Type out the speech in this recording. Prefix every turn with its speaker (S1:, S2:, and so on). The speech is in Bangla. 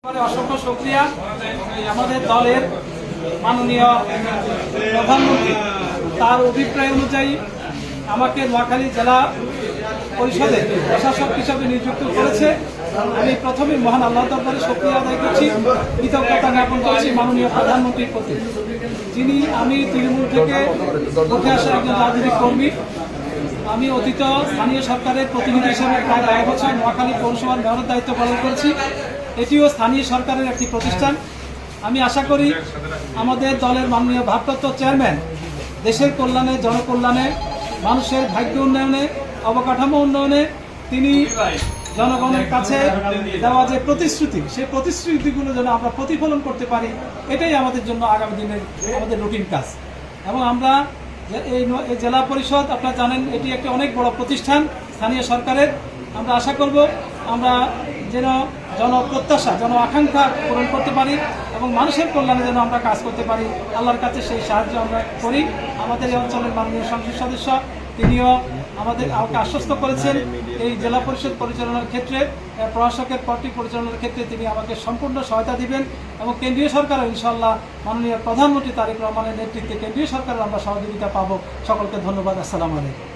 S1: অসংখ্য শুকরিয়া। আমাদের দলের মাননীয় প্রধানমন্ত্রী তার অভিপ্রায় অনুযায়ী আমাকে নোয়াখালী জেলা পরিষদের প্রশাসক হিসাবে নিযুক্ত করেছে। আমি প্রথমে মহান আল্লাহ দরবারে শুকরিয়া আদায় করছি, কৃতজ্ঞতা জ্ঞাপন করছি মাননীয় প্রধানমন্ত্রীর প্রতি, যিনি আমি তৃণমূল থেকে উঠে আসা একজন রাজনৈতিক কর্মী। আমি অতীত স্থানীয় সরকারের প্রতিনিধি হিসেবে প্রায় ১ বছর নোয়াখালী পৌরসভার মেয়রের দায়িত্ব পালন করেছি। এটিও স্থানীয় সরকারের একটি প্রতিষ্ঠান। আমি আশা করি আমাদের দলের মাননীয় ভারপ্রাপ্ত চেয়ারম্যান দেশের কল্যাণে, জনকল্যাণে, মানুষের ভাগ্য উন্নয়নে, অবকাঠামো উন্নয়নে তিনি জনগণের কাছে দেওয়া যে প্রতিশ্রুতি, সেই প্রতিশ্রুতিগুলো যেন আমরা প্রতিফলন করতে পারি, এটাই আমাদের জন্য আগামী দিনের আমাদের রুটিন কাজ। এবং আমরা এই জেলা পরিষদ, আপনারা জানেন এটি একটি অনেক বড় প্রতিষ্ঠান স্থানীয় সরকারের। আমরা আশা করব আমরা যেন জনপ্রত্যাশা, জন আকাঙ্ক্ষা পূরণ করতে পারি এবং মানুষের কল্যাণে যেন আমরা কাজ করতে পারি। আল্লাহর কাছে সেই সাহায্য আমরা করি। আমাদের এই অঞ্চলের মাননীয় সংসদ সদস্য তিনিও আমাকে আশ্বস্ত করেছেন এই জেলা পরিষদ পরিচালনার ক্ষেত্রে, প্রশাসকের পদটি পরিচালনার ক্ষেত্রে তিনি আমাকে সম্পূর্ণ সহায়তা দিবেন এবং কেন্দ্রীয় সরকারও ইনশাআল্লাহ মাননীয় প্রধানমন্ত্রী তারেক রহমানের নেতৃত্বে কেন্দ্রীয় সরকারের আমরা সহযোগিতা পাবো। সকলকে ধন্যবাদ। আসসালামু আলাইকুম।